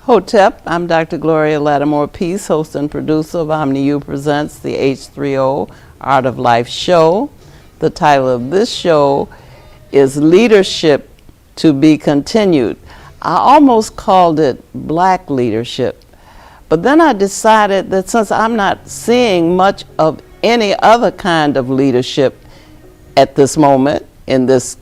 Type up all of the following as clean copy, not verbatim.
Hotep, I'm Dr. Gloria Lattimore Peace, host and producer of OmniU Presents the H3O Art of Life show. The title of this show is Leadership to be Continued. I almost called it Black Leadership, but then I decided that since I'm not seeing much of any other kind of leadership at this moment, in this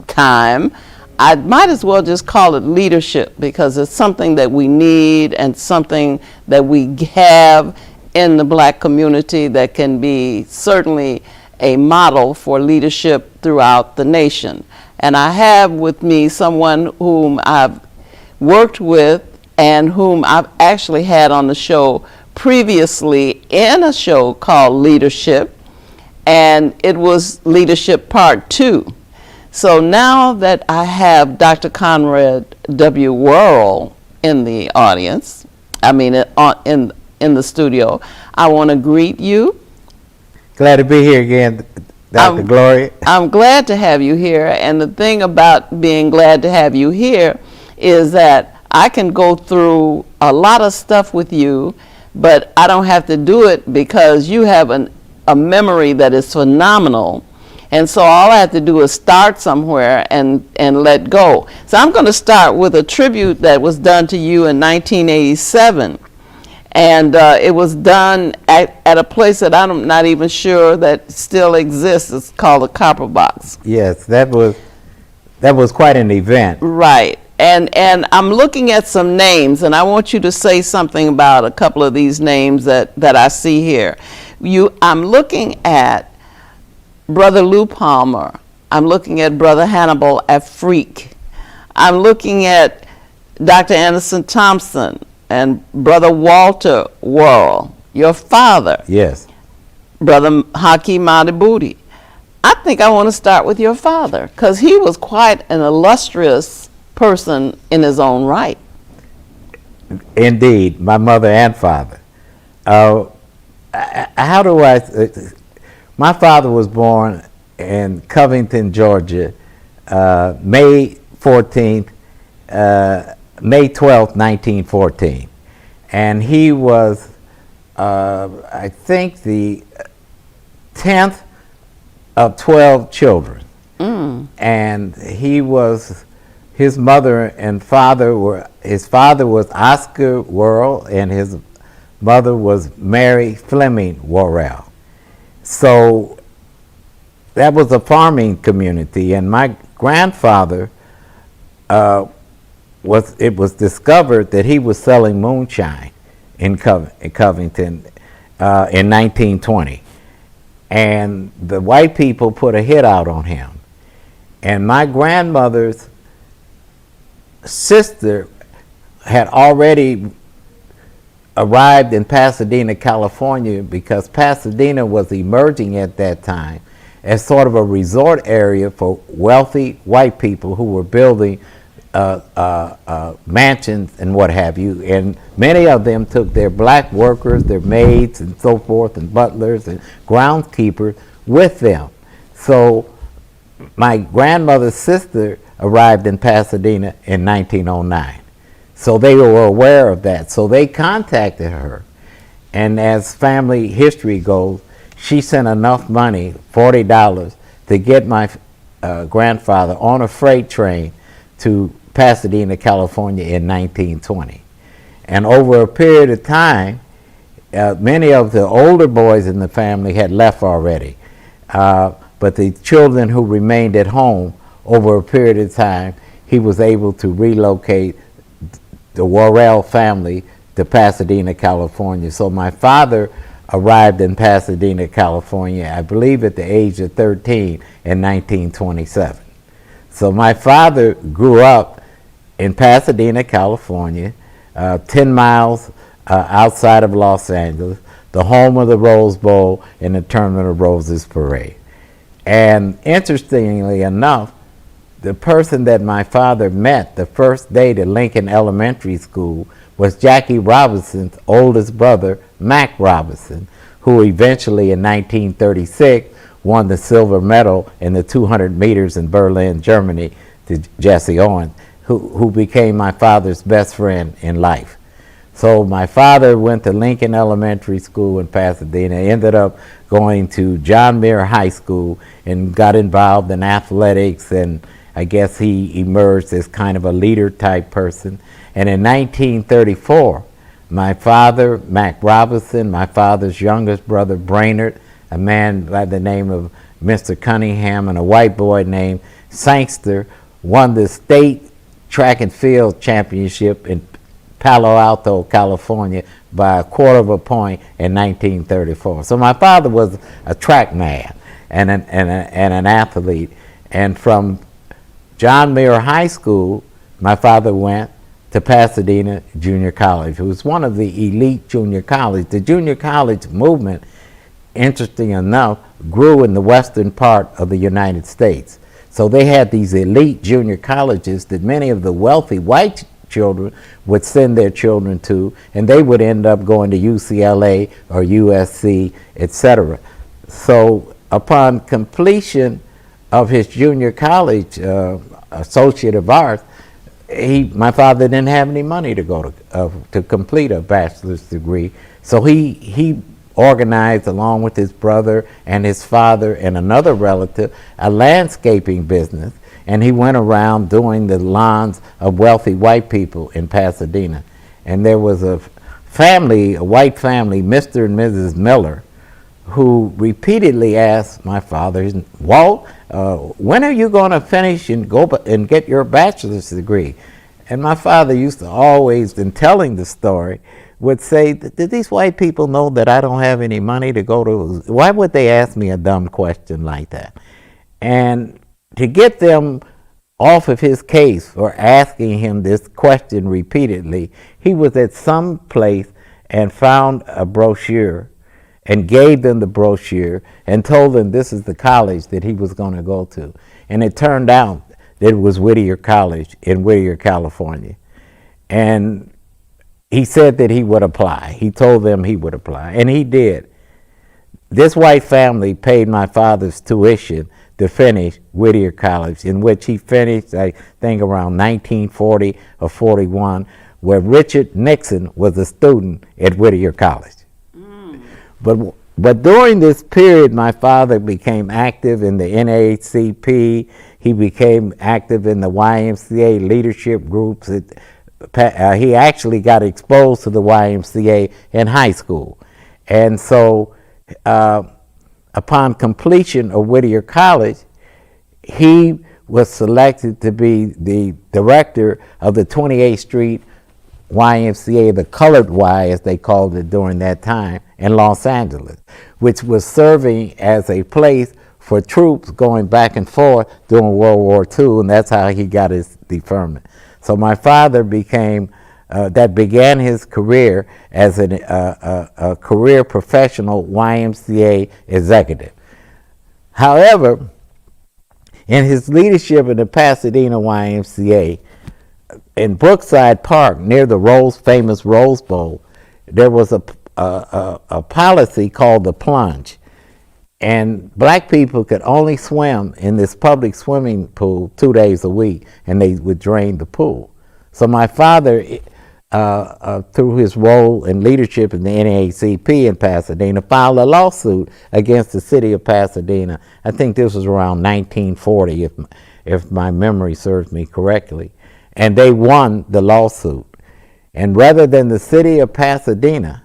time, I might as well just call it leadership, because it's something that we need and something that we have in the Black community that can be certainly a model for leadership throughout the nation. And I have with me someone whom I've worked with and whom I've actually had on the show previously in a show called Leadership, and it was Leadership Part 2. So now that I have Dr. Conrad W. Worrill in the audience, in the studio, I want to greet you. Glad to be here again, Dr. Gloria. I'm glad to have you here, and the thing about being glad to have you here is that I can go through a lot of stuff with you, but I don't have to do it because you have a memory that is phenomenal. And so all I have to do is start somewhere and let go. So I'm going to start with a tribute that was done to you in 1987. And it was done at a place that I'm not even sure that still exists. It's called the Copper Box. Yes, that was quite an event. Right. And I'm looking at some names, and I want you to say something about a couple of these names that I see here. I'm looking at Brother Lou Palmer. I'm looking at Brother Hannibal Afrique. I'm looking at Dr. Anderson Thompson and Brother Walter Worrill, your father. Yes. Brother Haki Madibouti. I think I want to start with your father, because he was quite an illustrious person in his own right. Indeed, my mother and father. My father was born in Covington, Georgia, May 12th, 1914. And he was, I think, the 10th of 12 children. And his mother and father his father was Oscar Worrill, and his mother was Mary Fleming Worrill. So that was a farming community, and my grandfather, it was discovered that he was selling moonshine in Covington in 1920. And the white people put a hit out on him. And my grandmother's sister had already arrived in Pasadena, California, because Pasadena was emerging at that time as sort of a resort area for wealthy white people who were building mansions and what have you. And many of them took their black workers, their maids and so forth, and butlers and groundskeepers with them. So my grandmother's sister arrived in Pasadena in 1909. So they were aware of that. So they contacted her. And as family history goes, she sent enough money, $40, to get my grandfather on a freight train to Pasadena, California in 1920. And over a period of time, many of the older boys in the family had left already. But the children who remained at home, over a period of time, he was able to relocate the Worrill family to Pasadena, California. So my father arrived in Pasadena, California, I believe at the age of 13 in 1927. So my father grew up in Pasadena, California, 10 miles outside of Los Angeles, the home of the Rose Bowl and the Tournament of Roses Parade. And interestingly enough, the person that my father met the first day to Lincoln Elementary School was Jackie Robinson's oldest brother, Mac Robinson, who eventually in 1936 won the silver medal in the 200 meters in Berlin, Germany, to Jesse Owens, who became my father's best friend in life. So my father went to Lincoln Elementary School in Pasadena, ended up going to John Muir High School and got involved in athletics, and I guess he emerged as kind of a leader type person. And in 1934, my father, Mac Robinson, my father's youngest brother, Brainerd, a man by the name of Mr. Cunningham, and a white boy named Sangster, won the state track and field championship in Palo Alto, California, by a quarter of a point in 1934. So my father was a track man and an athlete. And from John Muir High School, my father went to Pasadena Junior College. It was one of the elite junior colleges. The junior college movement, interesting enough, grew in the western part of the United States. So they had these elite junior colleges that many of the wealthy white children would send their children to, and they would end up going to UCLA or USC, etc. So upon completion of his junior college Associate of Arts, my father didn't have any money to go to complete a bachelor's degree. So he organized, along with his brother and his father and another relative, a landscaping business. And he went around doing the lawns of wealthy white people in Pasadena. And there was a family, a white family, Mr. and Mrs. Miller, who repeatedly asked my father, Walt, when are you going to finish and go and get your bachelor's degree? And my father used to always, in telling the story, would say, did these white people know that I don't have any money to go to? Why would they ask me a dumb question like that? And to get them off of his case for asking him this question repeatedly, he was at some place and found a brochure and gave them the brochure and told them this is the college that he was going to go to. And it turned out that it was Whittier College in Whittier, California. And he said that he would apply. He told them he would apply, and he did. This white family paid my father's tuition to finish Whittier College, in which he finished, I think, around 1940 or 41, where Richard Nixon was a student at Whittier College. But during this period, my father became active in the NAACP. He became active in the YMCA leadership groups. He actually got exposed to the YMCA in high school. And so upon completion of Whittier College, he was selected to be the director of the 28th Street YMCA, the Colored Y, as they called it during that time, in Los Angeles, which was serving as a place for troops going back and forth during World War II, and that's how he got his deferment. So my father began his career as a career professional YMCA executive. However, in his leadership in the Pasadena YMCA, in Brookside Park, near the famous Rose Bowl, there was a policy called the plunge. And black people could only swim in this public swimming pool 2 days a week, and they would drain the pool. So my father, through his role in leadership in the NAACP in Pasadena, filed a lawsuit against the city of Pasadena. I think this was around 1940, if my memory serves me correctly. And they won the lawsuit. And rather than the city of Pasadena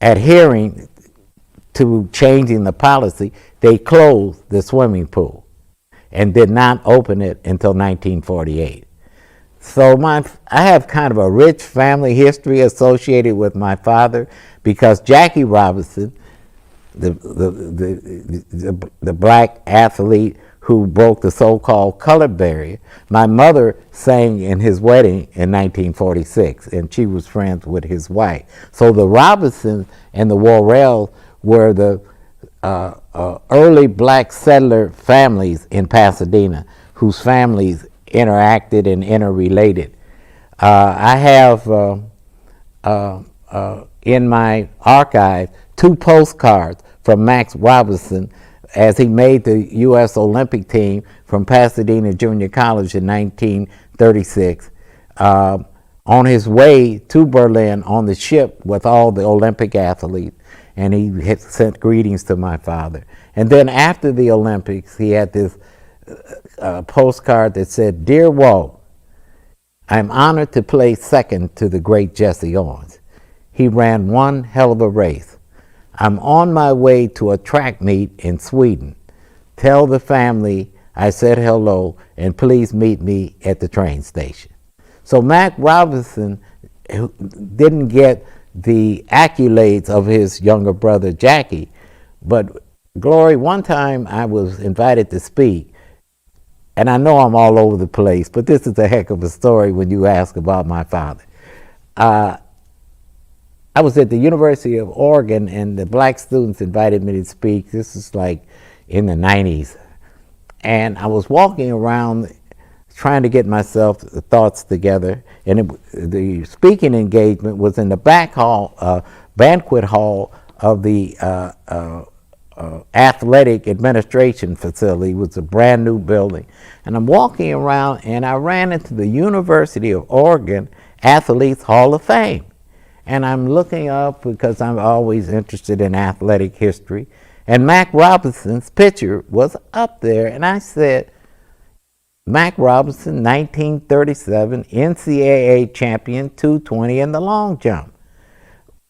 adhering to changing the policy, they closed the swimming pool and did not open it until 1948. So I have kind of a rich family history associated with my father, because Jackie Robinson, the black athlete who broke the so-called color barrier, my mother sang in his wedding in 1946, and she was friends with his wife. So the Robinsons and the Worrills were the early black settler families in Pasadena, whose families interacted and interrelated. I have in my archive 2 postcards from Max Robinson as he made the U.S. Olympic team from Pasadena Junior College in 1936, on his way to Berlin on the ship with all the Olympic athletes, and he had sent greetings to my father. And then after the Olympics, he had this postcard that said, "Dear Walt, I'm honored to place second to the great Jesse Owens. He ran one hell of a race. I'm on my way to a track meet in Sweden. Tell the family I said hello and please meet me at the train station." So Mac Robinson didn't get the accolades of his younger brother Jackie, but Glory, one time I was invited to speak, and I know I'm all over the place, but this is a heck of a story when you ask about my father. I was at the University of Oregon, and the black students invited me to speak. This is like in the 90s. And I was walking around trying to get myself thoughts together, and the speaking engagement was in the back hall, banquet hall of the athletic administration facility. It was a brand new building. And I'm walking around, and I ran into the University of Oregon Athletes Hall of Fame. And I'm looking up because I'm always interested in athletic history. And Mac Robinson's picture was up there. And I said, Mac Robinson, 1937, NCAA champion, 220 in the long jump.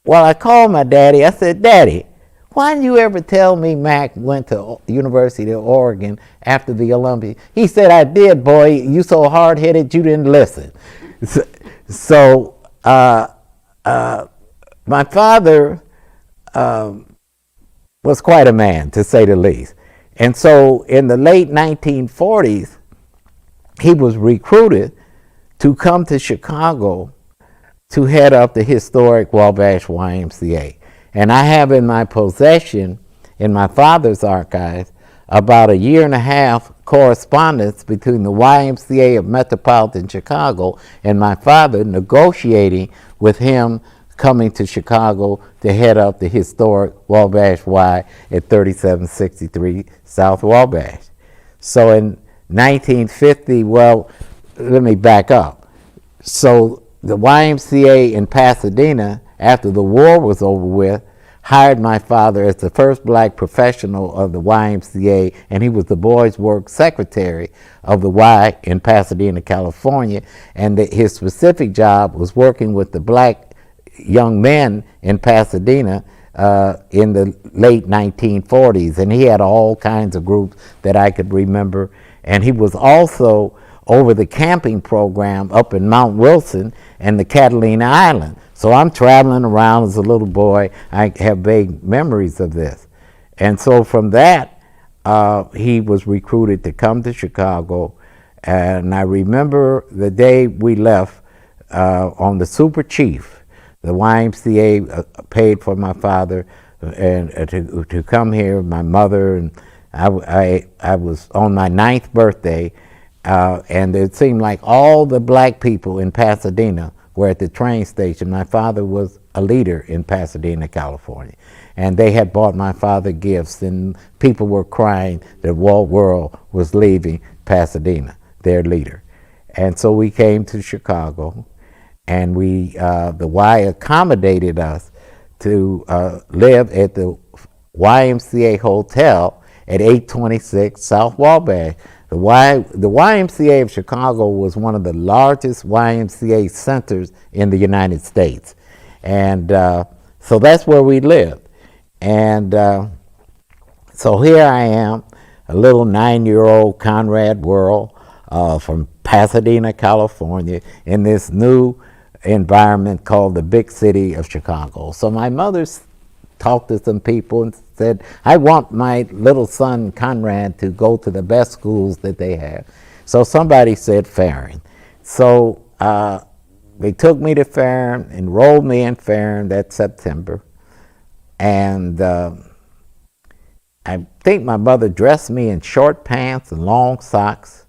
Well, I called my daddy. I said, "Daddy, why didn't you ever tell me Mac went to University of Oregon after the Olympics?" He said, "I did, boy. You so hard-headed you didn't listen." So my father was quite a man, to say the least. And so in the late 1940s, he was recruited to come to Chicago to head up the historic Wabash YMCA. And I have in my possession, in my father's archives, about a year and a half correspondence between the YMCA of Metropolitan Chicago and my father negotiating with him coming to Chicago to head up the historic Wabash Y at 3763 South Wabash. So in 1950, well, let me back up. So the YMCA in Pasadena, after the war was over with, hired my father as the first black professional of the YMCA, and he was the Boys Work Secretary of the Y in Pasadena, California. And his specific job was working with the black young men in Pasadena in the late 1940s. And he had all kinds of groups that I could remember. And he was also over the camping program up in Mount Wilson and the Catalina Island. So I'm traveling around as a little boy. I have vague memories of this. And so from that, he was recruited to come to Chicago. And I remember the day we left on the Super Chief. The YMCA paid for my father and to come here, my mother, and I was on my 9th birthday, and it seemed like all the black people in Pasadena were at the train station. My father was a leader in Pasadena, California, and they had bought my father gifts, and people were crying that Walt Worrill was leaving Pasadena, their leader. And so we came to Chicago, and the Y accommodated us to live at the YMCA Hotel at 826 South Wabash. The YMCA of Chicago was one of the largest YMCA centers in the United States. And so that's where we lived. And so here I am, a little 9-year-old Conrad Worrill from Pasadena, California, in this new environment called the big city of Chicago. So my mother talked to some people and said, "I want my little son Conrad to go to the best schools that they have." So somebody said Farron. So they took me to Farron, enrolled me in Farron that September, and I think my mother dressed me in short pants and long socks.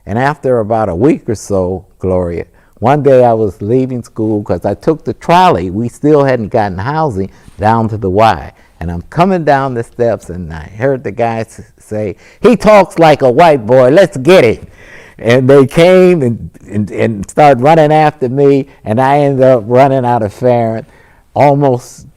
And after about a week or so, Gloria, one day I was leaving school because I took the trolley. We still hadn't gotten housing down to the Y. And I'm coming down the steps, and I heard the guy say, "He talks like a white boy, let's get him." And they came and started running after me, and I ended up running out of Farron almost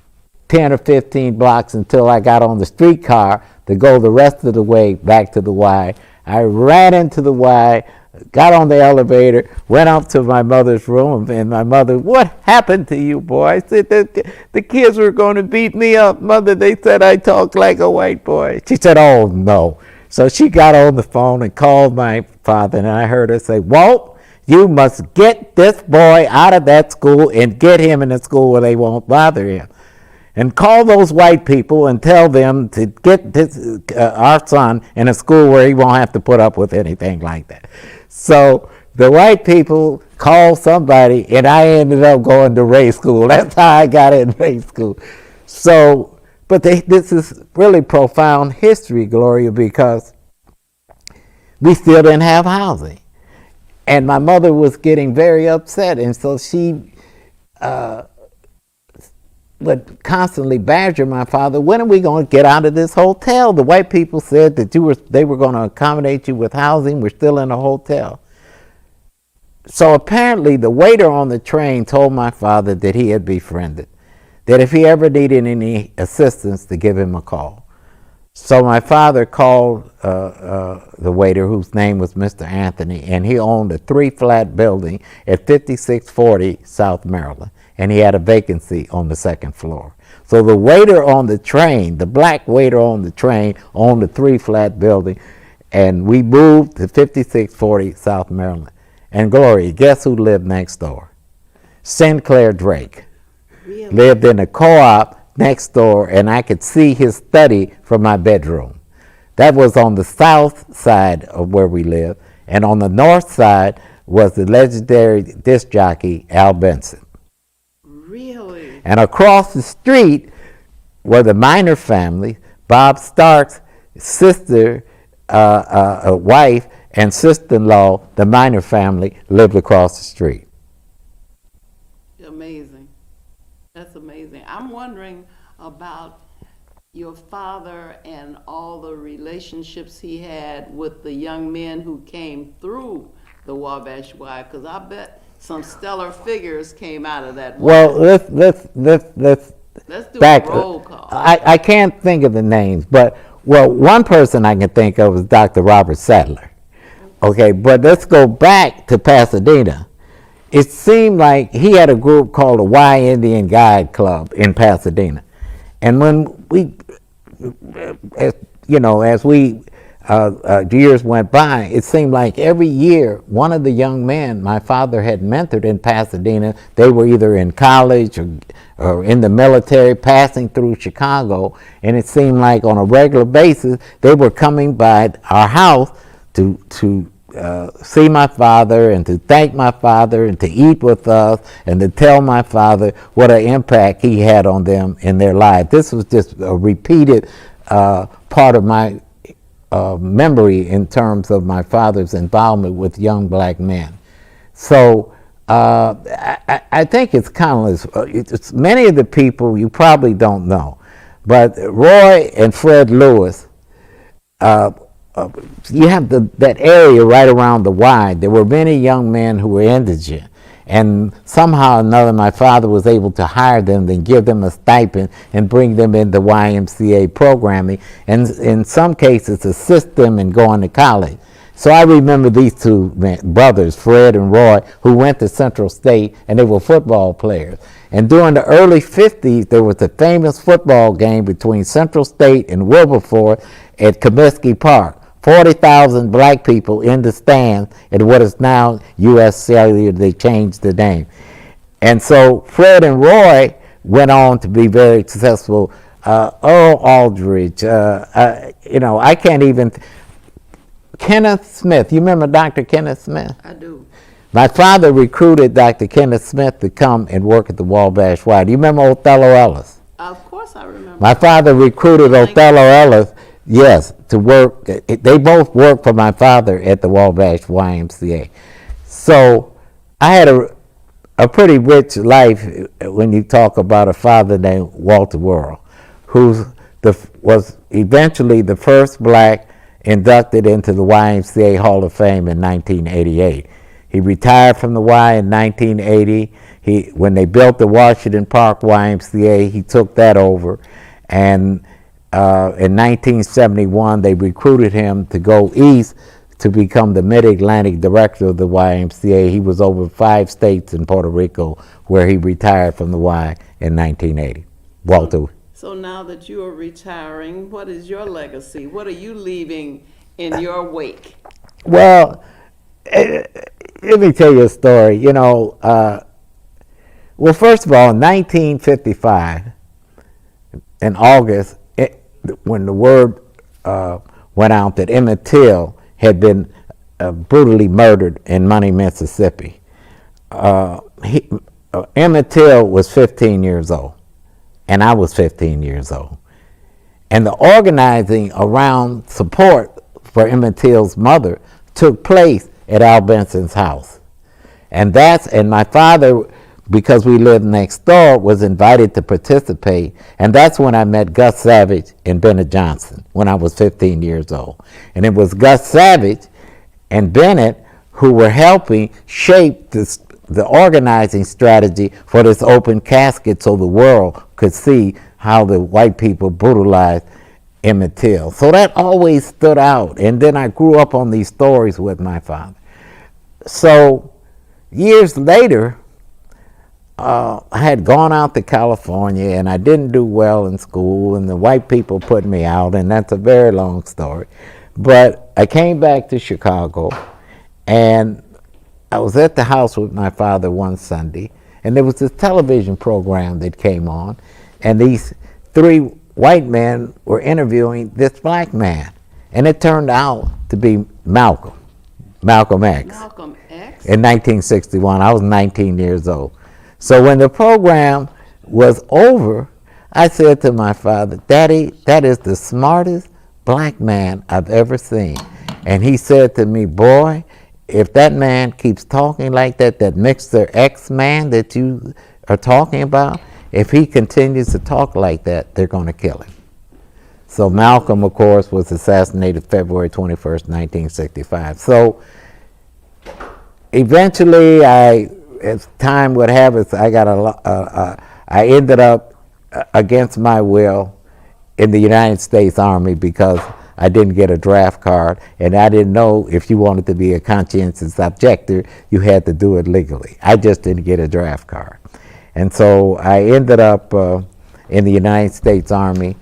10 or 15 blocks until I got on the streetcar to go the rest of the way back to the Y. I ran into the Y, got on the elevator, went up to my mother's room, and my mother, "What happened to you, boy?" I said, the kids were going to beat me up, Mother. They said I talked like a white boy." She said, "Oh, no." So she got on the phone and called my father, and I heard her say, "Walt, you must get this boy out of that school and get him in a school where they won't bother him. And call those white people and tell them to get this, our son in a school where he won't have to put up with anything like that." So the white people called somebody, and I ended up going to Ray School. That's how I got in Ray School. So, but this is really profound history, Gloria, because we still didn't have housing. And my mother was getting very upset, and so she would constantly badger my father, "When are we going to get out of this hotel? The white people said that they were going to accommodate you with housing. We're still in a hotel." So apparently the waiter on the train told my father that he had befriended, that if he ever needed any assistance, to give him a call. So my father called the waiter, whose name was Mr. Anthony, and he owned a 3-flat building at 5640 South Maryland, and he had a vacancy on the 2nd floor. So the waiter on the train, the black waiter on the train, owned a 3-flat building, and we moved to 5640 South Maryland. And Gloria, guess who lived next door? Sinclair Drake. Really? Lived in a co-op next door, and I could see his study from my bedroom. That was on the south side of where we lived, and on the north side was the legendary disc jockey Al Benson. Really? And across the street were the Minor family, Bob Stark's sister, wife, and sister-in-law. The Minor family lived across the street. Amazing. That's amazing. I'm wondering about your father and all the relationships he had with the young men who came through the Wabash Y, because I bet some stellar figures came out of that. Well, let's do back, a roll call. I can't think of the names, but one person I can think of is Dr. Robert Sadler. Okay, but let's go back to Pasadena. It seemed like he had a group called the Y Indian Guide Club in Pasadena. And when we, as years went by, it seemed like every year one of the young men my father had mentored in Pasadena, they were either in college or in the military, passing through Chicago, and it seemed like on a regular basis they were coming by our house to see my father and to thank my father and to eat with us and to tell my father what an impact he had on them in their life. This was just a repeated part of my memory in terms of my father's involvement with young black men. So I think it's countless. It's many of the people you probably don't know, but Roy and Fred Lewis, you have that area right around the Y. There were many young men who were indigent, and somehow or another my father was able to hire them, then give them a stipend and bring them into YMCA programming, and in some cases assist them in going to college. So I remember these two brothers, Fred and Roy, who went to Central State, and they were football players. And during the early 50s, there was a famous football game between Central State and Wilberforce at Comiskey Park. 40,000 black people in the stands at what is now U.S. Cellular. They changed the name. And so Fred and Roy went on to be very successful. Earl Aldridge, I can't even... Kenneth Smith, you remember Dr. Kenneth Smith? I do. My father recruited Dr. Kenneth Smith to come and work at the Wabash Y. Do you remember Othello Ellis? Of course I remember. My father recruited Othello Ellis, yes, to work. They both worked for my father at the Wabash YMCA. So I had a pretty rich life when you talk about a father named Walter Worrill, whose was eventually the first black inducted into the YMCA Hall of Fame in 1988. He retired from the Y in 1980. When they built the Washington Park YMCA, he took that over. And in 1971, they recruited him to go east to become the Mid-Atlantic director of the YMCA. He was over 5 states in Puerto Rico, where he retired from the Y in 1980. Walter. So now that you are retiring, what is your legacy? What are you leaving in your wake? Well, let me tell you a story. You know, well, first of all, in 1955, in August, when the word went out that Emmett Till had been brutally murdered in Money, Mississippi, Emmett Till was 15 years old, and I was 15 years old. And the organizing around support for Emmett Till's mother took place at Al Benson's house. And my father, because we lived next door, was invited to participate. And that's when I met Gus Savage and Bennett Johnson, when I was 15 years old. And it was Gus Savage and Bennett who were helping shape the organizing strategy for this open casket so the world could see how the white people brutalized Emmett Till. So that always stood out. And then I grew up on these stories with my father. So years later, I had gone out to California, and I didn't do well in school, and the white people put me out, and that's a very long story. But I came back to Chicago, and I was at the house with my father one Sunday, and there was this television program that came on, and these 3 white men were interviewing this black man, and it turned out to be Malcolm X. Malcolm X? In 1961. I was 19 years old. So when the program was over, I said to my father, "Daddy, that is the smartest black man I've ever seen." And he said to me, "Boy, if that man keeps talking like that Mr. X man that you are talking about, if he continues to talk like that, they're going to kill him." So Malcolm, of course, was assassinated February 21st, 1965. So eventually, as time would have it, I ended up against my will in the United States Army because I didn't get a draft card, and I didn't know if you wanted to be a conscientious objector, you had to do it legally. I just didn't get a draft card. And so I ended up in the United States Army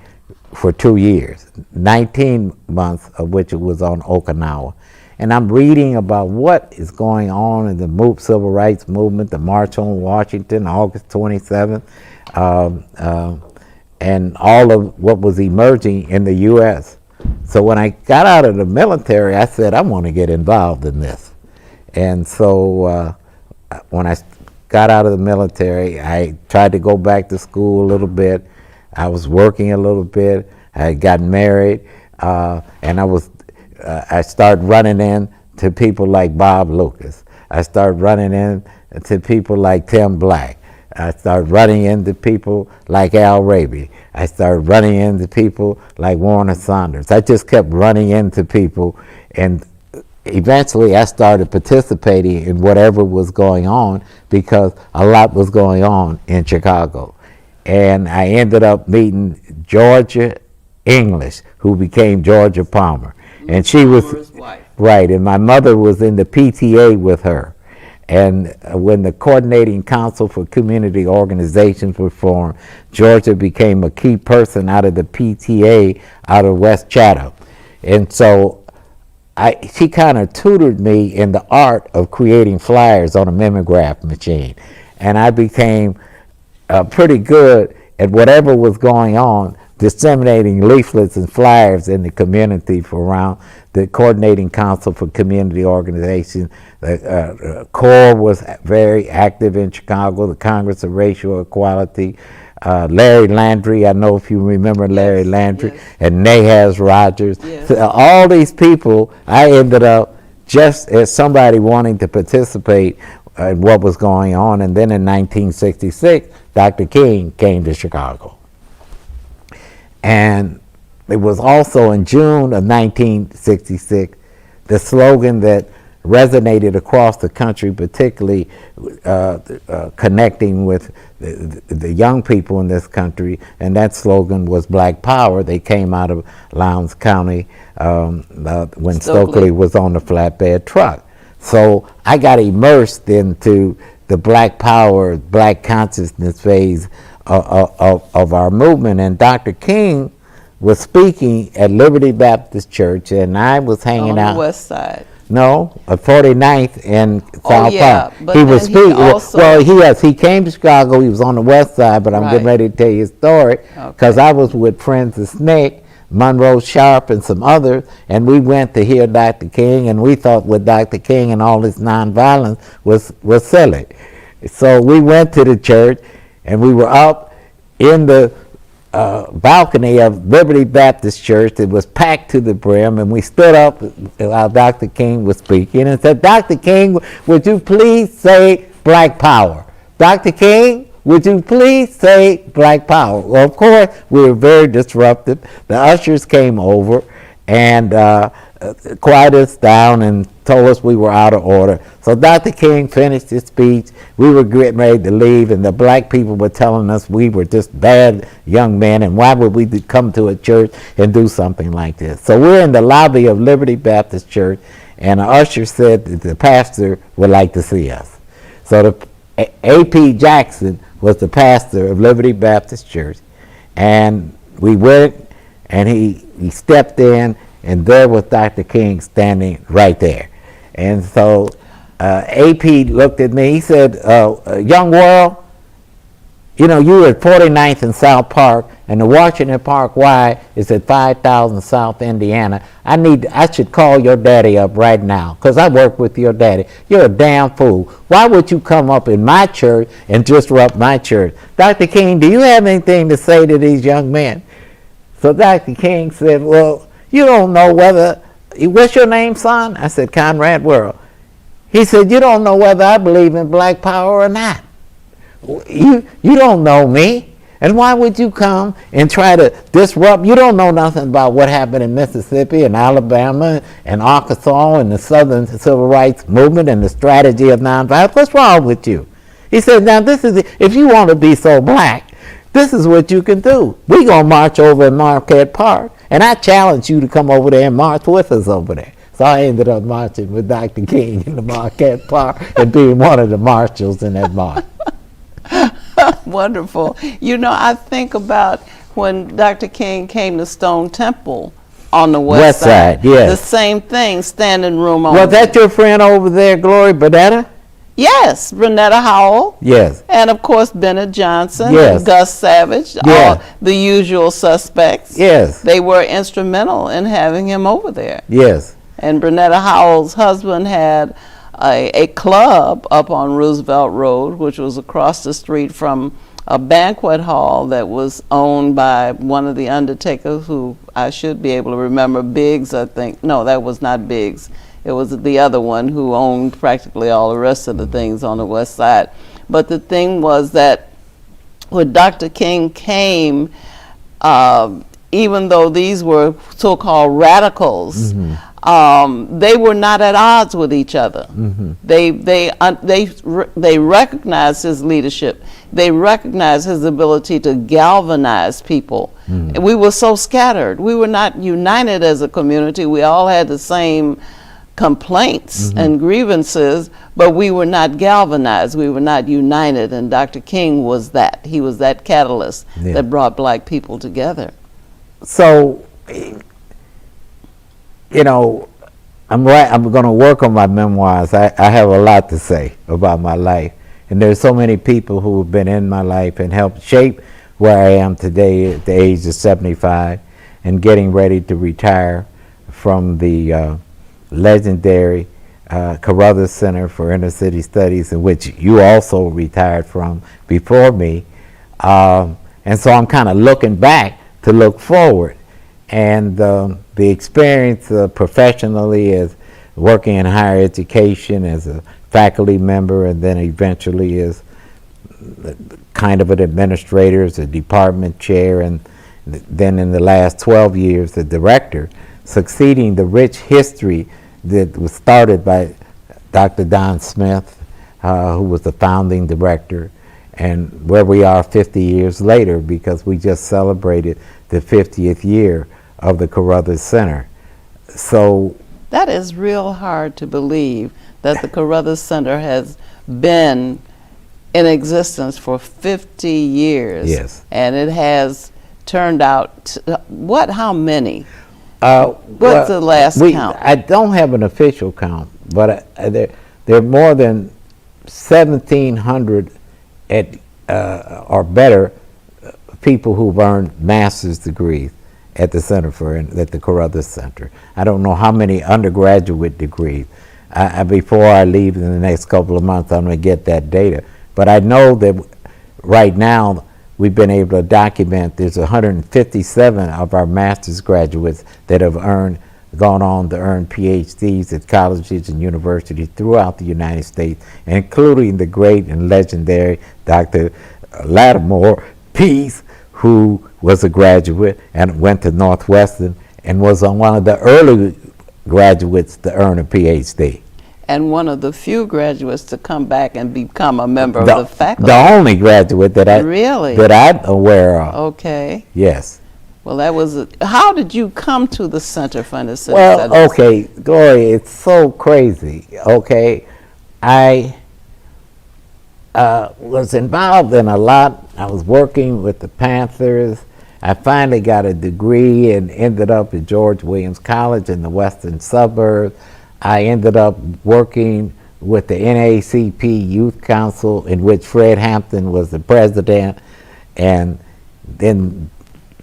for 2 years, 19 months of which it was on Okinawa. And I'm reading about what is going on in the civil rights movement, the March on Washington, August 27th, and all of what was emerging in the U.S. So when I got out of the military, I said, I want to get involved in this. And so when I got out of the military, I tried to go back to school a little bit. I was working a little bit. I got married, and I started running in to people like Bob Lucas. I started running in to people like Tim Black. I started running into people like Al Raby. I started running into people like Warner Saunders. I just kept running into people, and eventually I started participating in whatever was going on because a lot was going on in Chicago. And I ended up meeting Georgia English, who became Georgia Palmer. And she was right, and my mother was in the PTA with her. And when the Coordinating Council for Community Organizations was formed, Georgia became a key person out of the PTA out of West Chatham. And so she kind of tutored me in the art of creating flyers on a mimeograph machine. And I became pretty good at whatever was going on, disseminating leaflets and flyers in the community for around the Coordinating Council for Community Organizations. The CORE was very active in Chicago, the Congress of Racial Equality. Larry Landry, I know if you remember Larry Landry, yes. And Nahaz Rogers. Yes. So all these people, I ended up just as somebody wanting to participate in what was going on. And then in 1966, Dr. King came to Chicago. And it was also in June of 1966, the slogan that resonated across the country, particularly connecting with the young people in this country, and that slogan was Black Power. They came out of Lowndes County when Stokely was on the flatbed truck. So I got immersed into the Black Power, Black consciousness phase of our movement, and Dr. King was speaking at Liberty Baptist Church, and I was hanging out on the west side. No, 49th in South Park. But he was speaking. Well, he came to Chicago. He was on the west side, but I'm getting ready to tell you his story because I was with friends of Snick, Monroe Sharp, and some others, and we went to hear Dr. King, and we thought what Dr. King and all this nonviolence was silly. So we went to the church, and we were up in the balcony of Liberty Baptist Church. It was packed to the brim, and we stood up while Dr. King was speaking and said, "Dr. King, would you please say Black Power? Dr. King, would you please say Black Power?" Well, of course, we were very disruptive. The ushers came over and quieted us down and told us we were out of order. So Dr. King finished his speech. We were getting ready to leave, and the black people were telling us we were just bad young men, and why would we come to a church and do something like this? So we're in the lobby of Liberty Baptist Church, and an usher said that the pastor would like to see us. So A.P. Jackson was the pastor of Liberty Baptist Church, and we went, and he stepped in, and there was Dr. King standing right there. And so A.P. looked at me. He said, "Young Worrill, you know, you were at 49th and South Park, and the Washington Park Y is at 5000 South Indiana. I should call your daddy up right now, because I work with your daddy. You're a damn fool. Why would you come up in my church and disrupt my church? Dr. King, do you have anything to say to these young men?" So Dr. King said, "Well, you don't know whether," "What's your name, son?" I said, "Conrad Worrill." He said, "You don't know whether I believe in Black Power or not. You don't know me. And why would you come and try to disrupt? You don't know nothing about what happened in Mississippi and Alabama and Arkansas and the Southern Civil Rights Movement and the strategy of nonviolence. What's wrong with you?" He said, "Now this is, if you want to be so black, this is what you can do. We're going to march over in Marquette Park, and I challenge you to come over there and march with us over there." So I ended up marching with Dr. King in the Marquette Park and being one of the marshals in that march. Wonderful. You know, I think about when Dr. King came to Stone Temple on the west side. Yes. The same thing, standing room only. Was that your friend over there, Glory Bernetta? Yes, Renetta Howell. Yes. And of course Bennett Johnson, yes, and Gus Savage, all the usual suspects. Yes. They were instrumental in having him over there. Yes. And Bernetta Howell's husband had a club up on Roosevelt Road, which was across the street from a banquet hall that was owned by one of the undertakers, who I should be able to remember, Biggs, I think. No, that was not Biggs. It was the other one who owned practically all the rest of the things on the west side. But the thing was that when Dr. King came, even though these were so-called radicals, they were not at odds with each other. They recognized his leadership. They recognized his ability to galvanize people. We were so scattered. We were not united as a community. We all had the same complaints and grievances, but we were not galvanized. We were not united, and Dr. King was that. He was that catalyst that brought black people together. So, you know, I'm going to work on my memoirs. I have a lot to say about my life, and there's so many people who have been in my life and helped shape where I am today at the age of 75 and getting ready to retire from the legendary Carruthers Center for Inner City Studies, in which you also retired from before me. And so I'm kind of looking back to look forward. And the experience professionally as working in higher education as a faculty member, and then eventually as kind of an administrator, as a department chair, and then in the last 12 years, the director, succeeding the rich history that was started by Dr. Don Smith, who was the founding director, and where we are 50 years later, because we just celebrated the 50th year of the Carruthers Center. So that is real hard to believe, that the Carruthers Center has been in existence for 50 years. Yes. And it has turned out, how many? What's the last count? I don't have an official count, but there are more than 1,700 or better people who've earned master's degrees at the at the Carruthers Center. I don't know how many undergraduate degrees. Before I leave in the next couple of months, I'm going to get that data. But I know that right now we've been able to document there's 157 of our master's graduates that have gone on to earn PhDs at colleges and universities throughout the United States, including the great and legendary Dr. Lattimore Pease, who was a graduate and went to Northwestern and was one of the early graduates to earn a PhD. And one of the few graduates to come back and become a member of the faculty. The only graduate that I'm aware of. Okay. Yes. Well, that was. How did you come to the Center for Inner City Well, Studies? okay, Gloria, it's so crazy. Okay, I was involved in a lot. I was working with the Panthers. I finally got a degree and ended up at George Williams College in the western suburbs. I ended up working with the NAACP Youth Council, in which Fred Hampton was the president, and then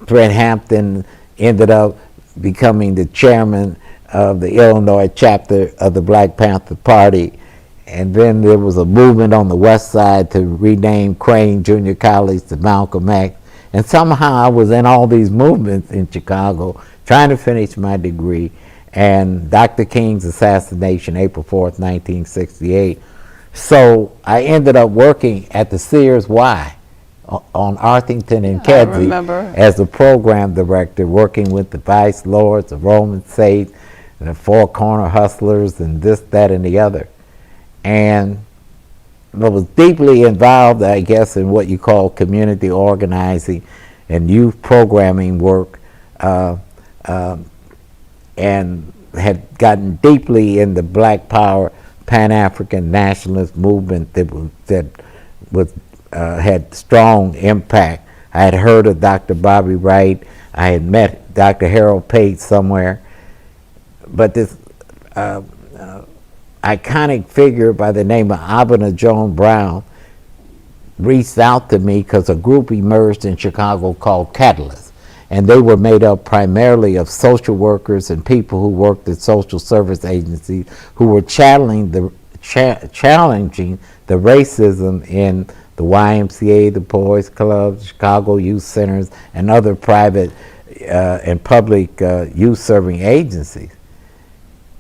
Fred Hampton ended up becoming the chairman of the Illinois chapter of the Black Panther Party. And then there was a movement on the west side to rename Crane Junior College to Malcolm X. And somehow I was in all these movements in Chicago trying to finish my degree. And Dr. King's assassination, April 4th, 1968. So I ended up working at the Sears Y on Arthington and Kedzie as the program director, working with the Vice Lords, the Roman Saints, and the Four Corner Hustlers, and this, that, and the other. And I was deeply involved, I guess, in what you call community organizing and youth programming work, and had gotten deeply in the Black Power Pan-African nationalist movement that had strong impact. I had heard of Dr. Bobby Wright. I had met Dr. Harold Page somewhere. But this iconic figure by the name of Abner Joan Brown reached out to me because a group emerged in Chicago called Catalyst. And they were made up primarily of social workers and people who worked at social service agencies who were challenging the racism in the YMCA, the Boys Clubs, Chicago Youth Centers, and other private and public youth-serving agencies.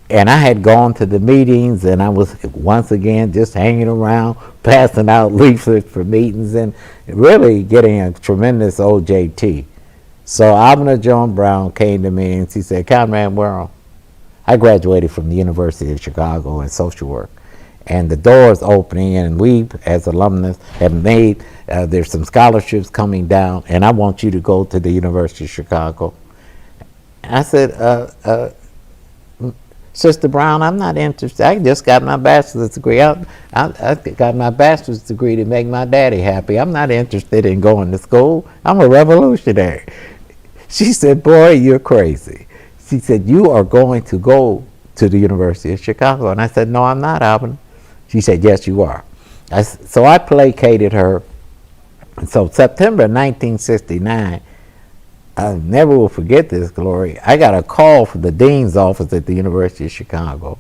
And I had gone to the meetings, and I was once again just hanging around, passing out leaflets for meetings, and really getting a tremendous OJT. So Abner Joan Brown came to me and she said, Conrad Worrill, I graduated from the University of Chicago in social work, and the door is opening, and we as alumnus have made, there's some scholarships coming down, and I want you to go to the University of Chicago. I said, Sister Brown, I'm not interested. I just got my bachelor's degree. I got my bachelor's degree to make my daddy happy. I'm not interested in going to school. I'm a revolutionary. She said, boy, you're crazy. She said, you are going to go to the University of Chicago. And I said, no, I'm not, Alvin. She said, yes, you are. So I placated her. And so September 1969, I never will forget this, Gloria. I got a call from the dean's office at the University of Chicago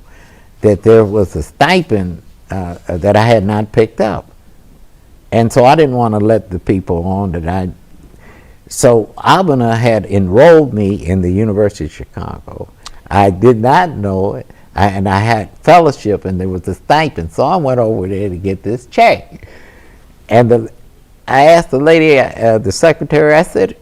that there was a stipend that I had not picked up. And so I didn't want to let the people on that so Abner had enrolled me in the University of Chicago. I did not know it, and I had fellowship, and there was a stipend. So I went over there to get this check. And I asked the lady, the secretary, I said,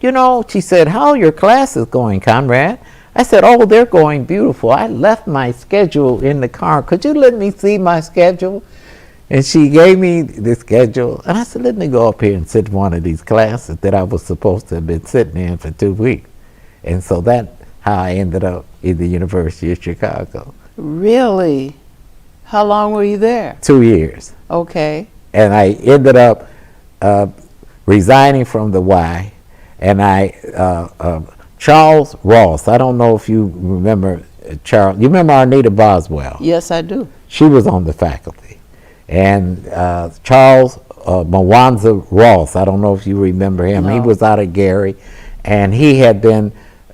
she said, how are your classes going, Conrad? I said, oh, they're going beautiful. I left my schedule in the car. Could you let me see my schedule? And she gave me the schedule. And I said, let me go up here and sit in one of these classes that I was supposed to have been sitting in for 2 weeks. And so that's how I ended up in the University of Chicago. Really? How long were you there? 2 years. Okay. And I ended up resigning from the Y. And Charles Ross, I don't know if you remember Charles. You remember Arnita Boswell? Yes, I do. She was on the faculty. And Charles Mwanza Ross, I don't know if you remember him. No. He was out of Gary, and he had been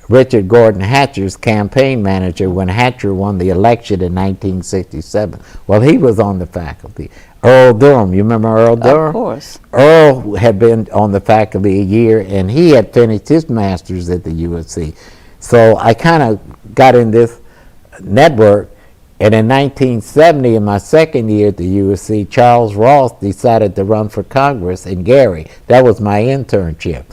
Richard Gordon Hatcher's campaign manager when Hatcher won the election in 1967. Well, he was on the faculty. Earl Durham, you remember Earl Durham? Of course. Earl had been on the faculty a year, and he had finished his master's at the USC. So I kind of got in this network, and in 1970, in my second year at the USC, Charles Ross decided to run for Congress in Gary. That was my internship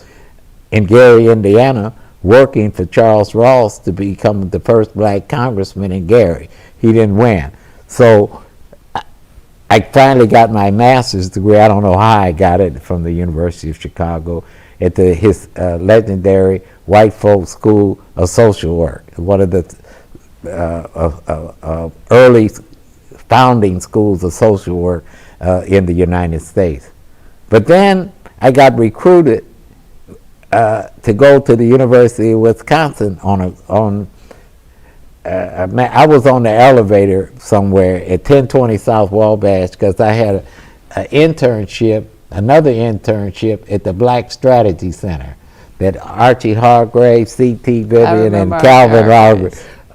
in Gary, Indiana, working for Charles Ross to become the first black congressman in Gary. He didn't win. So I finally got my master's degree. I don't know how I got it, from the University of Chicago at his legendary White Folk School of Social Work, one of the early founding schools of social work in the United States. But then I got recruited to go to the University of Wisconsin I was on the elevator somewhere at 1020 South Wabash because I had another internship at the Black Strategy Center that Archie Hargrave, C.T. Vivian, and Calvin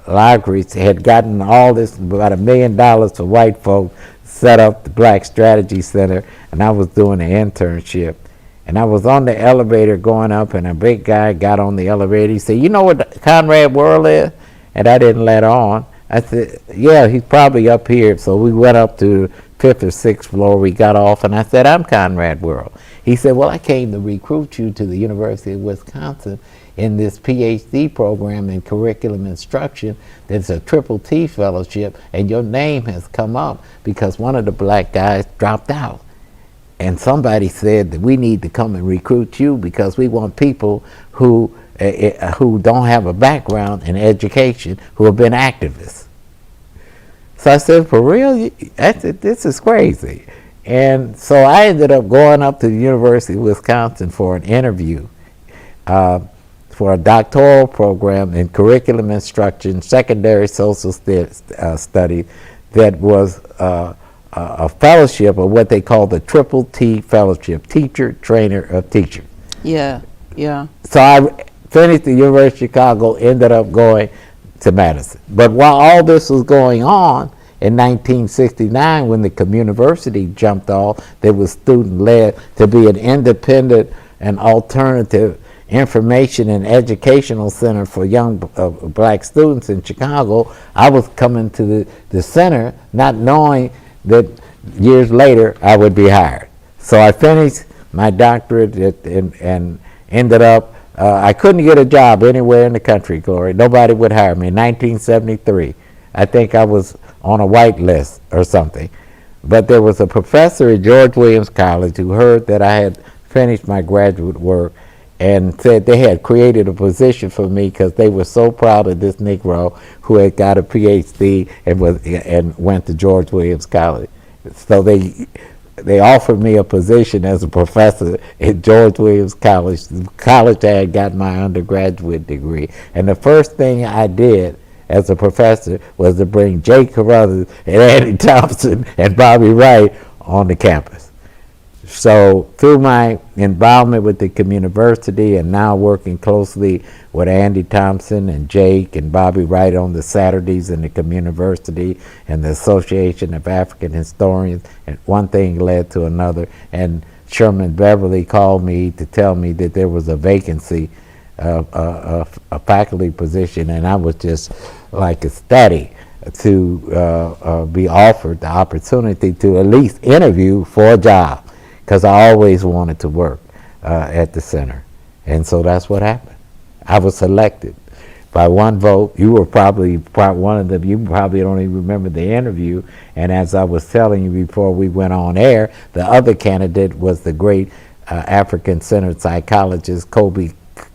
Lagris had gotten all this, about $1 million for white folk, set up the Black Strategy Center, and I was doing the internship. And I was on the elevator going up, and a big guy got on the elevator. He said, you know what Conrad Worrill is? And I didn't let on. I said, yeah, he's probably up here. So we went up to 5th or 6th floor. We got off, and I said, I'm Conrad Worrill. He said, well, I came to recruit you to the University of Wisconsin in this PhD program in curriculum instruction that's a Triple T fellowship, and your name has come up because one of the black guys dropped out. And somebody said that we need to come and recruit you because we want people who don't have a background in education, who have been activists. So I said, for real? I said, this is crazy. And so I ended up going up to the University of Wisconsin for an interview for a doctoral program in curriculum instruction, secondary social studies, that was a fellowship, or what they call the Triple T Fellowship, Teacher, Trainer of Teachers. Yeah, yeah. So I finished the University of Chicago, ended up going to Madison. But while all this was going on, in 1969, when the community jumped off, that was student-led, to be an independent and alternative information and educational center for young black students in Chicago, I was coming to the center not knowing that years later I would be hired. So I finished my doctorate and ended up, I couldn't get a job anywhere in the country, Glory. Nobody would hire me. In 1973, I think I was on a white list or something. But there was a professor at George Williams College who heard that I had finished my graduate work and said they had created a position for me because they were so proud of this Negro who had got a PhD and went to George Williams College. So they offered me a position as a professor at George Williams College, the college I had got my undergraduate degree. And the first thing I did as a professor was to bring Jay Carruthers and Andy Thompson and Bobby Wright on the campus. So through my involvement with the community and now working closely with Andy Thompson and Jake and Bobby Wright on the Saturdays in the community and the Association of African Historians, and one thing led to another, and Sherman Beverly called me to tell me that there was a vacancy, a faculty position, and I was just like ecstatic to be offered the opportunity to at least interview for a job. because I always wanted to work at the center. And so that's what happened. I was selected by one vote. You were probably one of them. You probably don't even remember the interview. And as I was telling you before we went on air, the other candidate was the great African-centered psychologist Kobe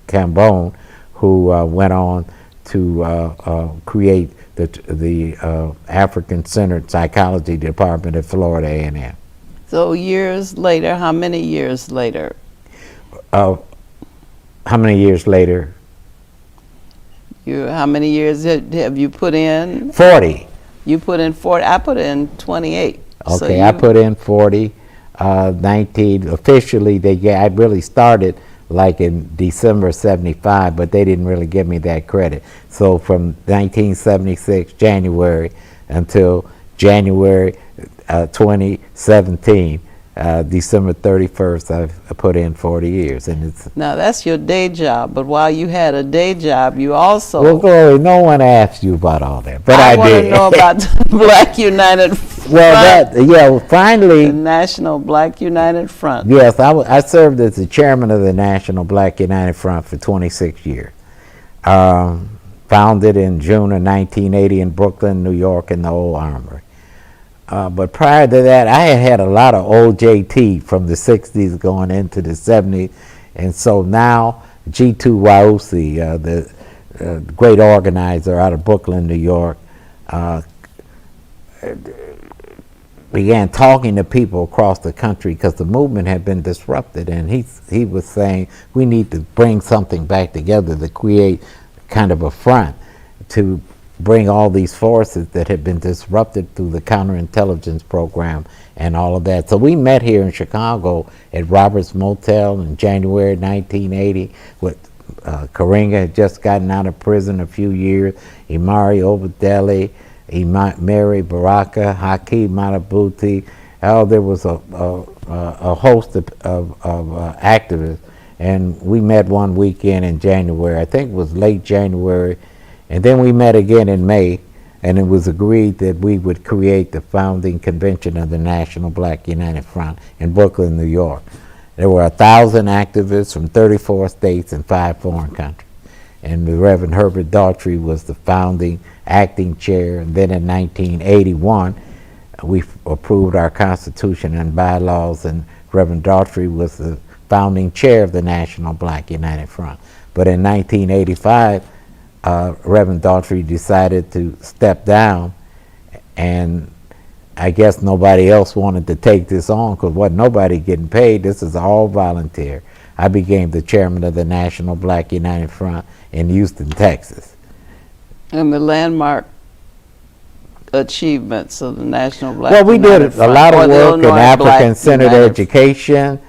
Cambone, who went on to create the African-centered psychology department at Florida A&M. So years later, how many years later? How many years later? How many years have you put in? 40. You put in 40. I put in 28. Okay, So I put in 40. 19 officially. I really started like in December '75, but they didn't really give me that credit. So from 1976 January until January 2017. December 31st, I put in 40 years, and it's. Now that's your day job, but while you had a day job, you also. Well, Glory, no one asked you about all that, but I did. want to know about the Black United Front. Well, finally. The National Black United Front. Yes, I served as the chairman of the National Black United Front for 26 years. Founded in June of 1980 in Brooklyn, New York, in the Old Armory. But prior to that, I had a lot of OJT from the 60s going into the 70s. And so now G2 Wausi, the great organizer out of Brooklyn, New York, began talking to people across the country because the movement had been disrupted. And he was saying, we need to bring something back together to create kind of a front to bring all these forces that had been disrupted through the counterintelligence program and all of that. So we met here in Chicago at Roberts Motel in January 1980 with Karinga had just gotten out of prison a few years, Imari Obadele, Mary Baraka, Hakeem Matabuti. There was a host of activists. And we met one weekend in January. I think it was late January. And then we met again in May, and it was agreed that we would create the founding convention of the National Black United Front in Brooklyn, New York. There were 1,000 activists from 34 states and 5 foreign countries. And the Reverend Herbert Daughtry was the founding acting chair. And then in 1981, we approved our Constitution and bylaws, and Reverend Daughtry was the founding chair of the National Black United Front. But in 1985, Reverend Daughtry decided to step down, and I guess nobody else wanted to take this on because wasn't nobody getting paid. This is all volunteer. I became the chairman of the National Black United Front in Houston, Texas. And the landmark achievements of the National Black Well, we United did Front, a lot of work in Illinois Black African-centered United education.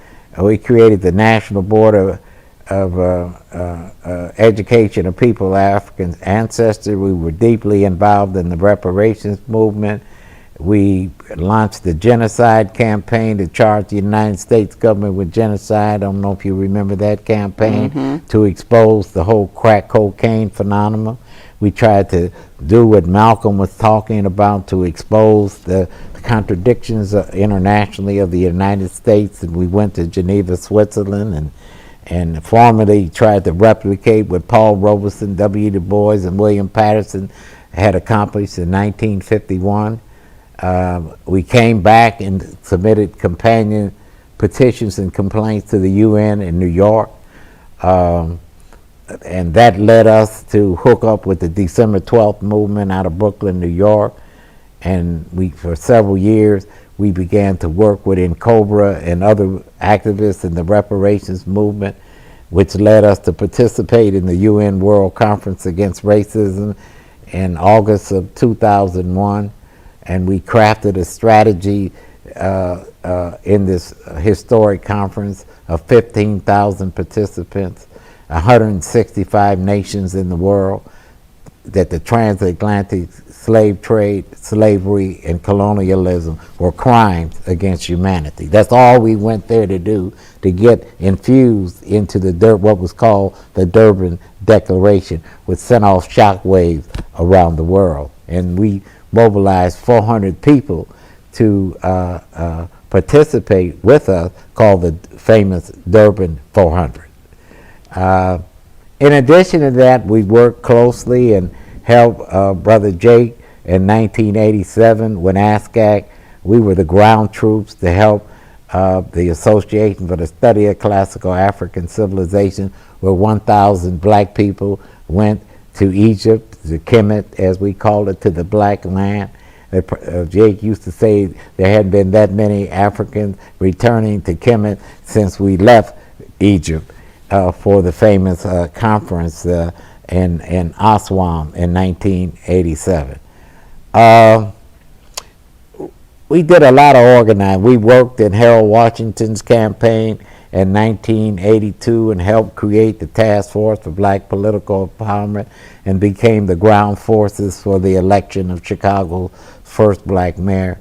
We created the National Board of Education of People of African ancestry. We were deeply involved in the reparations movement. We launched the genocide campaign to charge the United States government with genocide. I don't know if you remember that campaign, to expose the whole crack cocaine phenomenon. We tried to do what Malcolm was talking about to expose the contradictions internationally of the United States, and we went to Geneva, Switzerland, and formally tried to replicate what Paul Robeson, W. Du Bois, and William Patterson had accomplished in 1951. We came back and submitted companion petitions and complaints to the UN in New York. And that led us to hook up with the December 12th movement out of Brooklyn, New York. And for several years, we began to work with NCOBRA and other activists in the reparations movement, which led us to participate in the UN World Conference Against Racism in August of 2001. And we crafted a strategy in this historic conference of 15,000 participants, 165 nations in the world, that the transatlantic slave trade, slavery, and colonialism were crimes against humanity. That's all we went there to do, to get infused into what was called the Durban Declaration, which sent off shockwaves around the world. And we mobilized 400 people to participate with us, called the famous Durban 400. In addition to that, we worked closely and helped Brother Jake in 1987 when ASCAC. We were the ground troops to help the Association for the Study of Classical African Civilization, where 1,000 black people went to Egypt, to Kemet, as we called it, to the Black Land. Jake used to say there hadn't been that many Africans returning to Kemet since we left Egypt for the famous conference in Aswan in 1987. We did a lot of organizing. We worked in Harold Washington's campaign in 1982 and helped create the Task Force for Black Political Empowerment and became the ground forces for the election of Chicago's first black mayor,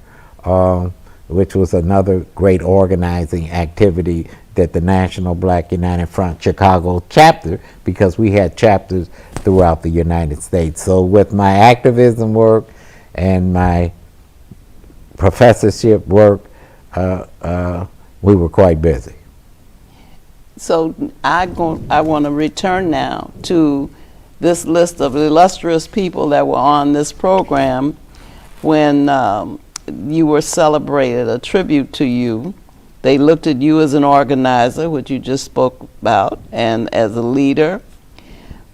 which was another great organizing activity that the National Black United Front Chicago chapter, because we had chapters throughout the United States. So with my activism work and my professorship work, we were quite busy. So I want to return now to this list of illustrious people that were on this program when you were celebrated, a tribute to you. They looked at you as an organizer, which you just spoke about, and as a leader.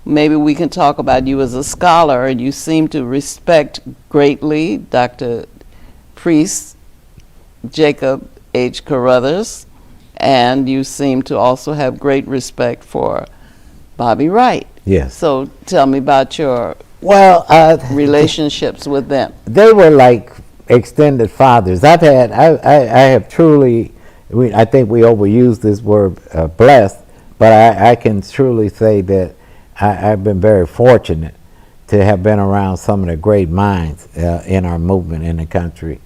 Maybe we can talk about you as a scholar, and you seem to respect greatly Dr. Priest, Jacob H. Carruthers, and you seem to also have great respect for Bobby Wright. Yes. So tell me about your relationships with them. They were like extended fathers. I have truly, I think we overuse this word blessed, but I can truly say that I've been very fortunate to have been around some of the great minds in our movement in the country.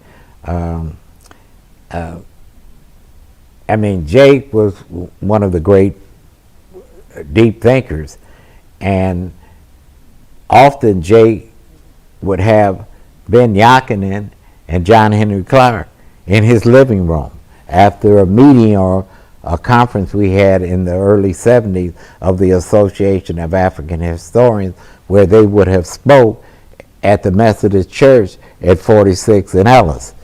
I mean, Jake was one of the great deep thinkers, and often Jake would have Ben Yakinen and John Henry Clark in his living room after a meeting or a conference we had in the early 70s of the Association of African Historians, where they would have spoke at the Methodist Church at 46 and Ellis.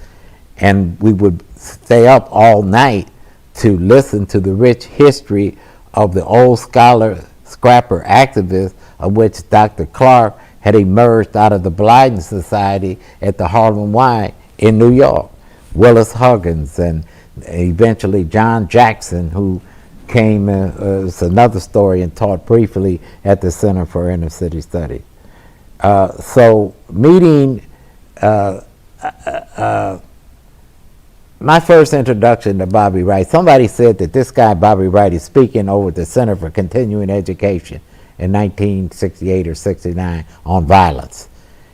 And we would stay up all night to listen to the rich history of the old scholar scrapper activists, of which Dr. Clark had emerged out of the Blyden Society at the Harlem Y in New York. Willis Huggins and eventually John Jackson, who came, it's another story, and taught briefly at the Center for Inner City Studies. So meeting my first introduction to Bobby Wright, somebody said that this guy, Bobby Wright, is speaking over at the Center for Continuing Education in 1968 or 69 on violence.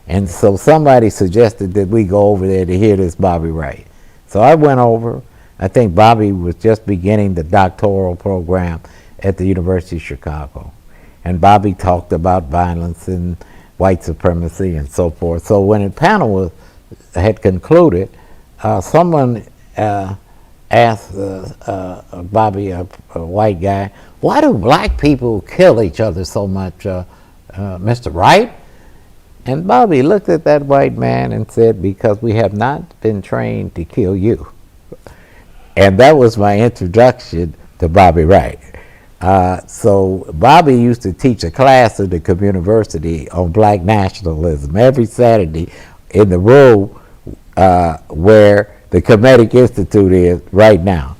And so somebody suggested that we go over there to hear this Bobby Wright. So I went over. I think Bobby was just beginning the doctoral program at the University of Chicago. And Bobby talked about violence and white supremacy and so forth. So when the panel had concluded, someone asked Bobby, a white guy, why do black people kill each other so much, Mr. Wright? And Bobby looked at that white man and said, because we have not been trained to kill you. And that was my introduction to Bobby Wright. So Bobby used to teach a class at the Communiversity on black nationalism every Saturday in the room where the Kemetic Institute is right now.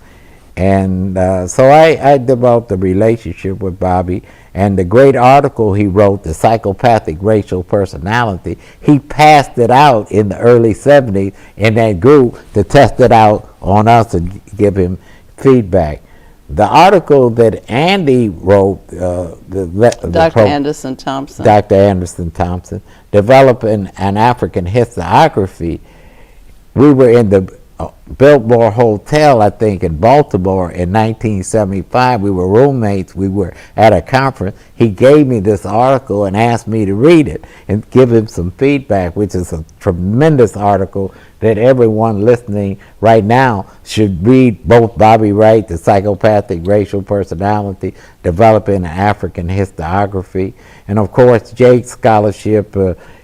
And so I developed a relationship with Bobby, and the great article he wrote, The Psychopathic Racial Personality, he passed it out in the early 70s in that group to test it out on us and give him feedback. The article that Andy wrote, Dr. Anderson Thompson. Dr. Anderson Thompson, developing an African historiography. We were in the Biltmore Hotel, I think, in Baltimore in 1975. We were roommates. We were at a conference. He gave me this article and asked me to read it and give him some feedback, which is a tremendous article that everyone listening right now should read both Bobby Wright, The Psychopathic Racial Personality, Developing an African Historiography, and of course Jake's scholarship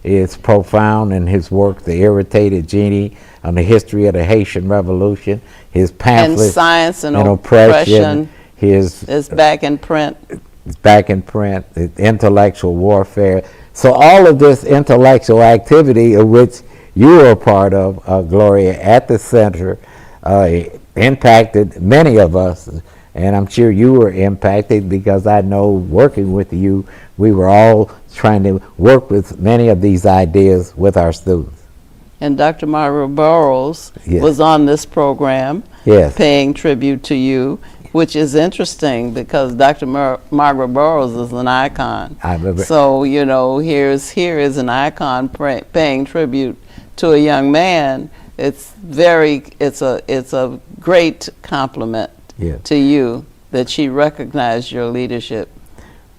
is profound in his work, The Irritated Genie, on the history of the Haitian Revolution, his pamphlet, and Science and Oppression, is back in print. It's back in print, Intellectual Warfare. So all of this intellectual activity of which you are a part of, Gloria, at the center, impacted many of us, and I'm sure you were impacted because I know working with you, we were all trying to work with many of these ideas with our students. And Dr. Margaret Burroughs Yes. was on this program, Yes. paying tribute to you, which is interesting because Dr. Margaret Burroughs is an icon. I remember. So, you know, here is an icon paying tribute to a young man. It's a great compliment Yeah. to you that she recognized your leadership.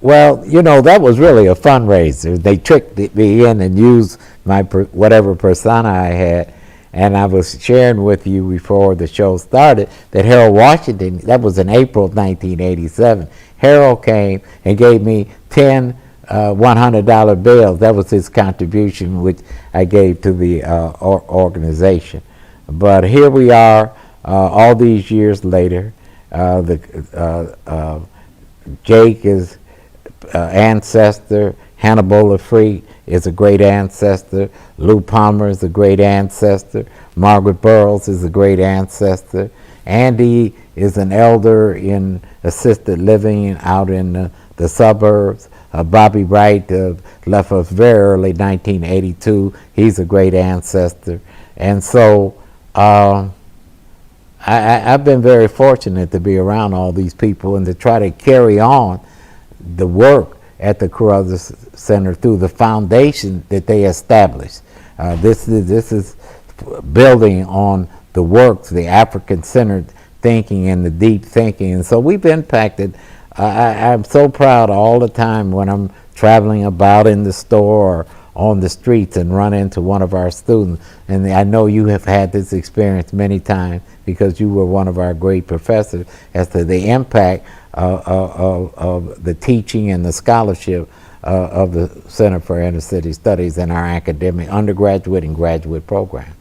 Well, you know, that was really a fundraiser. They tricked me in and used my whatever persona I had. And I was sharing with you before the show started that Harold Washington, that was in April of 1987, Harold came and gave me 10 $100 bills. That was his contribution, which I gave to the organization. But here we are, all these years later. Jake is ancestor. Hannibal Lafrite is a great ancestor. Lou Palmer is a great ancestor. Margaret Burroughs is a great ancestor. Andy is an elder in assisted living out in the suburbs. Bobby Wright left us very early, 1982. He's a great ancestor. And so I've been very fortunate to be around all these people and to try to carry on the work at the Carruthers Center through the foundation that they established. This is building on the works, the African-centered thinking and the deep thinking. And so we've impacted. I'm so proud all the time when I'm traveling about in the store or on the streets and run into one of our students. And I know you have had this experience many times because you were one of our great professors as to the impact of the teaching and the scholarship of the Center for Inner City Studies in our academic undergraduate and graduate program.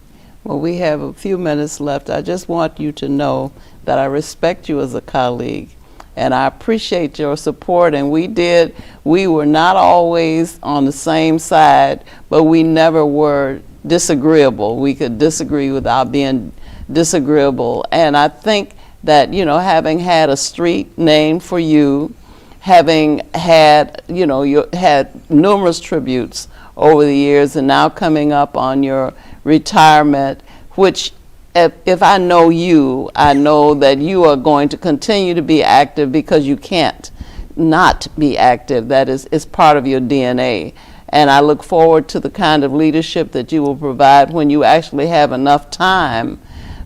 Well, we have a few minutes left. I just want you to know that I respect you as a colleague and I appreciate your support. And we were not always on the same side, but we never were disagreeable. We could disagree without being disagreeable. And I think that, you know, having had a street named for you, having had, you know, you had numerous tributes over the years, and now coming up on your retirement, which if I know you, I know that you are going to continue to be active because you can't not be active. That is, it's part of your DNA. And I look forward to the kind of leadership that you will provide when you actually have enough time,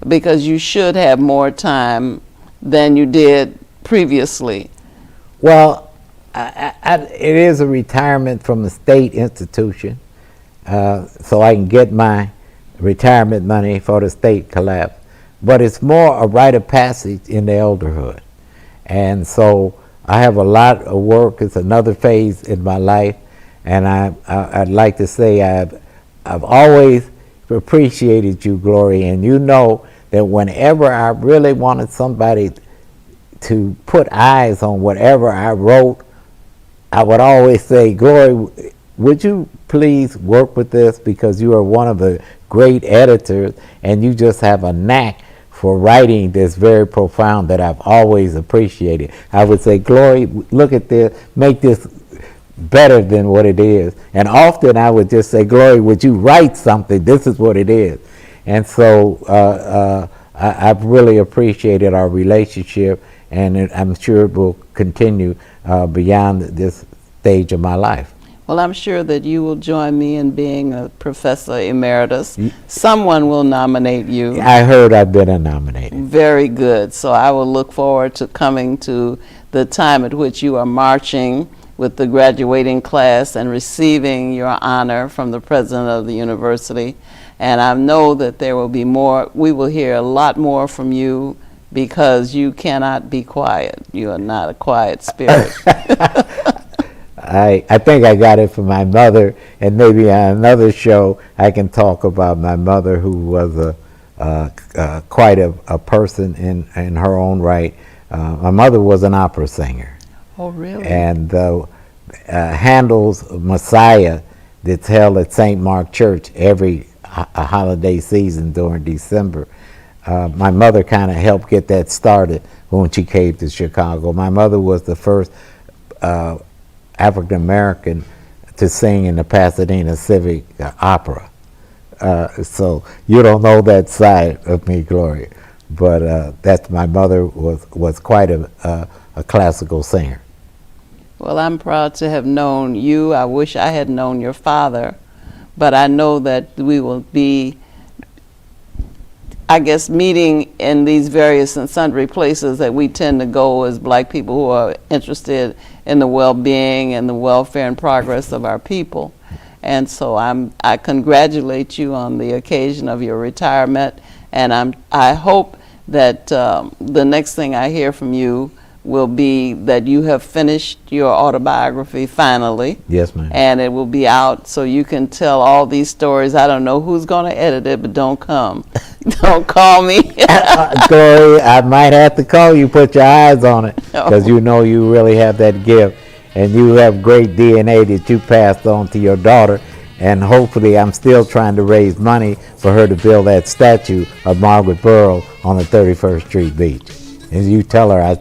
because you should have more time than you did previously. Well, it is a retirement from a state institution, so I can get my retirement money for the state collapse, but it's more a rite of passage in the elderhood. And so I have a lot of work. It's another phase in my life, and I'd like to say I've always appreciated you, Gloria, and you know that whenever I really wanted somebody to put eyes on whatever I wrote, I would always say, Gloria, would you please work with this, because you are one of the great editors and you just have a knack for writing that's very profound that I've always appreciated. I would say, Gloria, look at this, make this better than what it is. And often I would just say, Gloria, would you write something? This is what it is. And so I've really appreciated our relationship, and I'm sure it will continue beyond this stage of my life. Well, I'm sure that you will join me in being a professor emeritus. Someone will nominate you. I heard I've been nominated. Very good. So I will look forward to coming to the time at which you are marching with the graduating class and receiving your honor from the president of the university. And I know that there will be more. We will hear a lot more from you because you cannot be quiet. You are not a quiet spirit. I think I got it from my mother, and maybe on another show I can talk about my mother, who was quite a person in her own right. My mother was an opera singer. Oh, really? And Handel's Messiah that's held at St. Mark Church every holiday season during December. My mother kind of helped get that started when she came to Chicago. My mother was the first African American to sing in the Pasadena Civic Opera. So you don't know that side of me, Gloria, but that's my mother was quite a classical singer. Well, I'm proud to have known you. I wish I had known your father, but I know that we will be, I guess, meeting in these various and sundry places that we tend to go as black people who are interested in the well-being and the welfare and progress of our people. And so I congratulate you on the occasion of your retirement, and I hope that the next thing I hear from you will be that you have finished your autobiography finally. Yes, ma'am. And it will be out so you can tell all these stories. I don't know who's going to edit it, but don't come. Don't call me. Gloria, I might have to call you, put your eyes on it, because you know you really have that gift, and you have great DNA that you passed on to your daughter, and hopefully I'm still trying to raise money for her to build that statue of Margaret Burrow on the 31st Street beach. And you tell her I